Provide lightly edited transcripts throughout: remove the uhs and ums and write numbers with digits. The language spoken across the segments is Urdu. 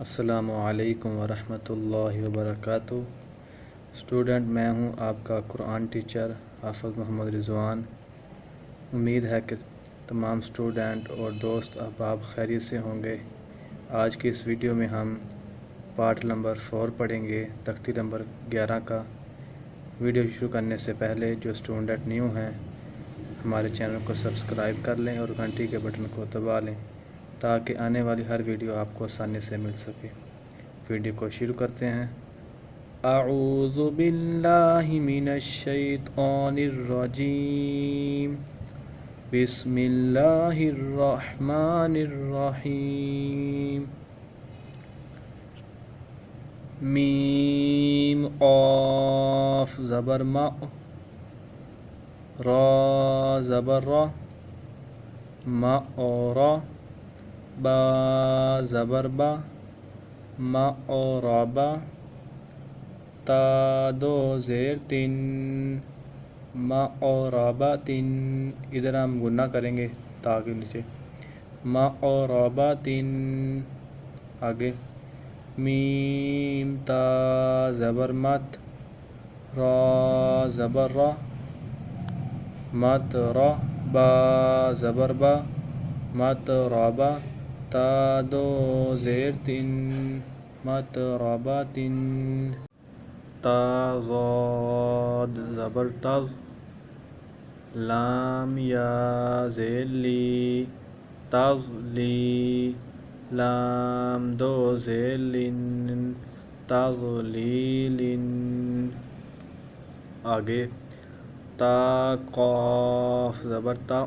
السلام علیکم ورحمۃ اللہ وبرکاتہ۔ اسٹوڈنٹ، میں ہوں آپ کا قرآن ٹیچر حافظ محمد رضوان۔ امید ہے کہ تمام اسٹوڈنٹ اور دوست احباب خیریت سے ہوں گے۔ آج کی اس ویڈیو میں ہم پارٹ نمبر 4 پڑھیں گے، تختی نمبر 11 کا۔ ویڈیو شروع کرنے سے پہلے جو اسٹوڈنٹ نیو ہیں ہمارے چینل کو سبسکرائب کر لیں اور گھنٹی کے بٹن کو دبا لیں تاکہ آنے والی ہر ویڈیو آپ کو آسانی سے مل سکے۔ ویڈیو کو شروع کرتے ہیں۔ اعوذ باللہ من الشیطان الرجیم، بسم اللہ الرحمن الرحیم۔ میم قاف زبر ما، را زبر را، ما را، با زبر با، ما را با، تا دو زیر تین، ما را با تین۔ ادھر ہم گنہ کریں گے تا کے نیچے، ما را با تین۔ آگے میم تا زبر مت، را زبر را، مت را، با زبر با، مت را با، تا دو زیر تین، مت را با تین۔ تا ضاد زبر تغ، لام یا زیر لی، تغلی، لام دو زیر لن، تغلیلن۔ آگے تا قاف زبر تا،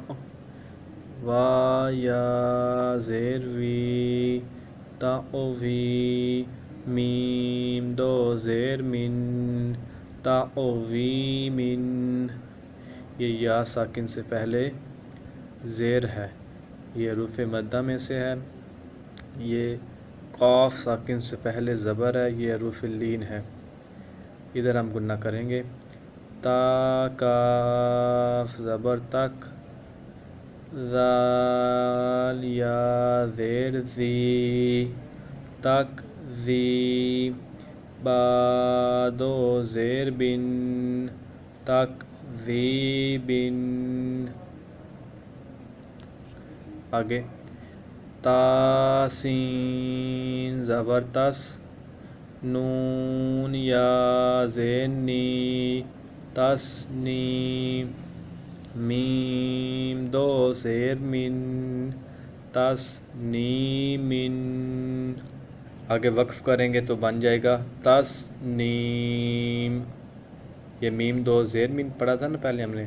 وا یا زیر وی، تعوی، میم دو زیر من، تعوی من۔ یہ یا ساکن سے پہلے زیر ہے، یہ حروف مدہ میں سے ہے۔ یہ قاف ساکن سے پہلے زبر ہے، یہ حروف لین ہے۔ ادھر ہم گنہ کریں گے۔ تا کاف زبر تک، ذال یا زیر زی، تک زی، با دو زیر بن، تک زی بن۔ آگے تا سین زبر تس، نون یا زین نی، تسنی، میم دو زیر من، تسنیمن۔ آگے وقف کریں گے تو بن جائے گا تسنیم۔ یہ میم دو زیر من پڑھا تھا نا پہلے ہم نے،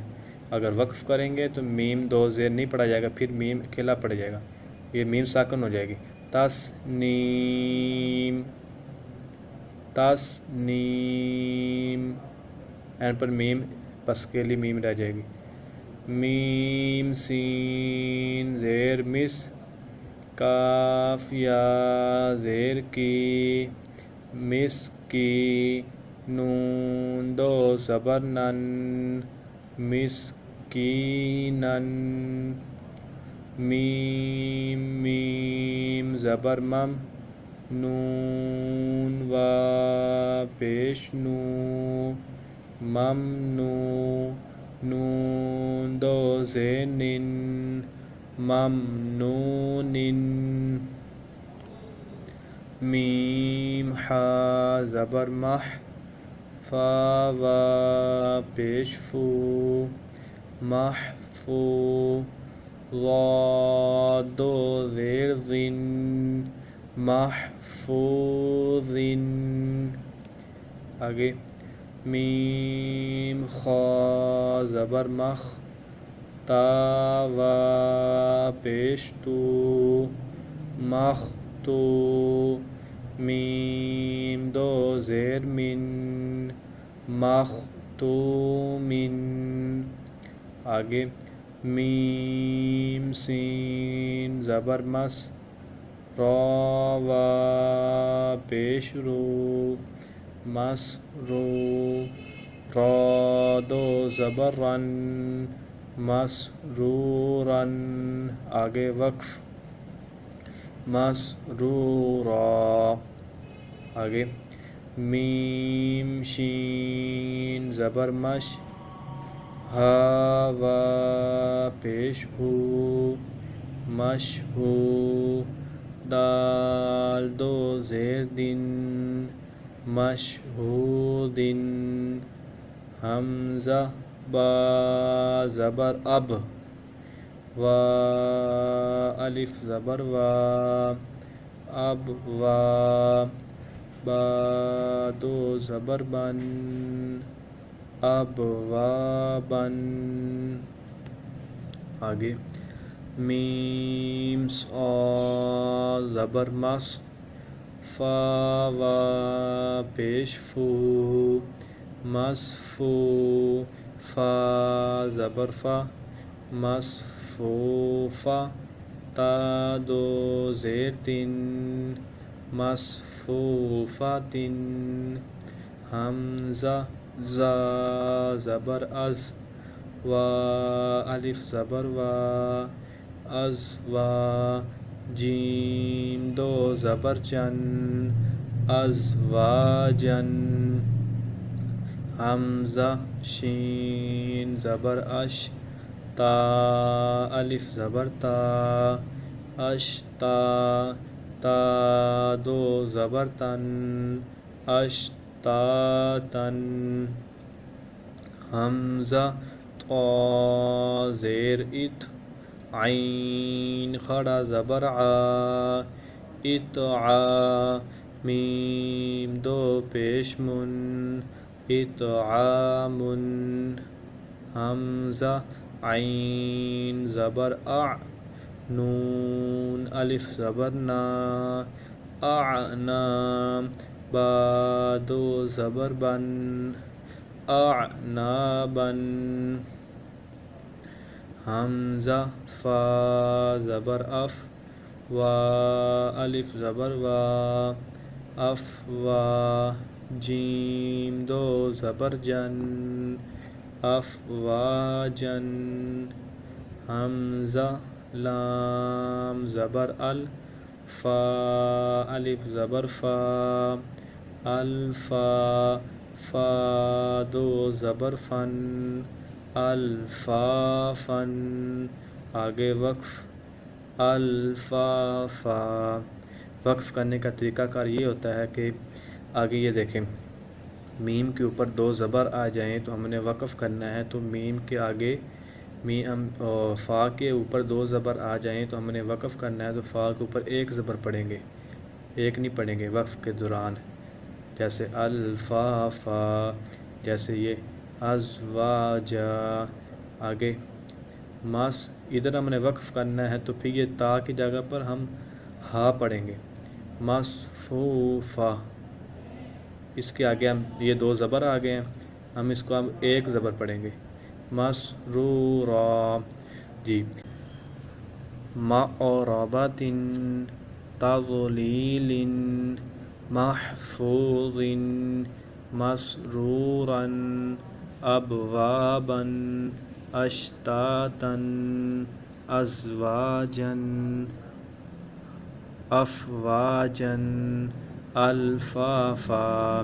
اگر وقف کریں گے تو میم دو زیر نہیں پڑھا جائے گا، پھر میم اکیلا پڑ جائے گا، یہ میم ساکن ہو جائے گی۔ تسنیم، تسنیم، اینڈ پر میم بس اکیلی میم رہ جائے گی۔ میم سین زیر مس، کاف یا زیر کی، مس کی، نون دو زبر نن، مسکینن۔ میم میم زبر مم، نون وا پیش نو، ممنو، نون دو زینن، ممنونن۔ میم حا زبر مح، فا وا پیش فو، محفو، ضاد دو زیر زن، محفوظن۔ آگے میم خا زبر مخ، تا وا پیش تو، مختو، میم دو زیر من، مختومن۔ آگے میم سین زبر مس، را وا پیش رو، مسرو، را دو زبر رن، مسرورن۔ آگے وقف مسرورا. آگے میم شین زبر مش، ہا وا پیش ہو مش ہو، دال دو زیر دن مشہودن، حمزہ با زبر اب، وا الف زبر وا، اب وا، با دو زبر بن، اب وا بن. آگے میم صاد زبر مس، فا وا پیش فو مصفو، فا زبر فا مصفوفا، تا دو زیر تن مصفوفاتن، حمزہ زا زبر از، وا الف زبر وا، از وا، جیم دو زبر جن ازواجن، حمزہ شین زبر اش، تا الف زبر تا، اشتا، تا دو زبر تن اشتاتن، حمزہ طا زیر ات، عین کھڑا زبر آ، اتعا، میم دو پیش من، اتعامن، حمزہ عین زبر اع، نون الف زبر نا، اعنا، با دو زبر بن، اعنابن، حمزہ فا زبر اف، وا الف زبر وا، افوا، جیم دو زبر جن افواجن، حمزہ لام زبر ال، فا الف زبر فا، الفا، فا دو زبر فن الفافن. آگے وقف الفافا. وقف کرنے کا طریقہ کار یہ ہوتا ہے کہ آگے یہ دیکھیں، میم کے اوپر دو زبر آ جائیں تو ہم نے وقف کرنا ہے، تو میم کے آگے فا کے اوپر دو زبر آ جائیں تو ہم نے وقف کرنا ہے، تو فا کے اوپر ایک زبر پڑھیں گے، ایک نہیں پڑھیں گے وقف کے دوران. جیسے الفافا، جیسے یہ ازواجا. آگے مس، ادھر ہم نے وقف کرنا ہے تو پھر یہ تا کی جگہ پر ہم ہا پڑھیں گے، مصفوفہ. اس کے آگے ہم یہ دو زبر آ گئے ہیں، ہم اس کو ہم ایک زبر پڑھیں گے، مسرورا. جی معربۃ، تضلیل، محفوظ، مسرورا، ابوابا، اشتاتا، ازواجا، افواجا، الفافا.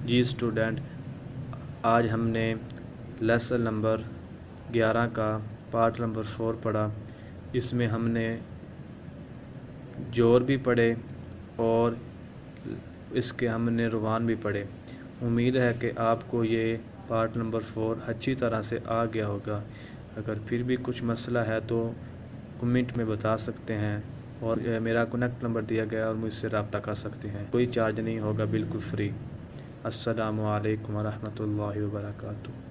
جی اسٹوڈنٹ، آج ہم نے لیسن نمبر 11 کا پارٹ نمبر 4 پڑھا. اس میں ہم نے جور بھی پڑھے اور اس کے ہم نے روان بھی پڑھے. امید ہے کہ آپ کو یہ پارٹ نمبر 4 اچھی طرح سے آ گیا ہوگا. اگر پھر بھی کچھ مسئلہ ہے تو کمنٹ میں بتا سکتے ہیں، اور میرا کنیکٹ نمبر دیا گیا اور مجھ سے رابطہ کر سکتے ہیں. کوئی چارج نہیں ہوگا، بالکل فری. السلام علیکم ورحمۃ اللہ وبرکاتہ.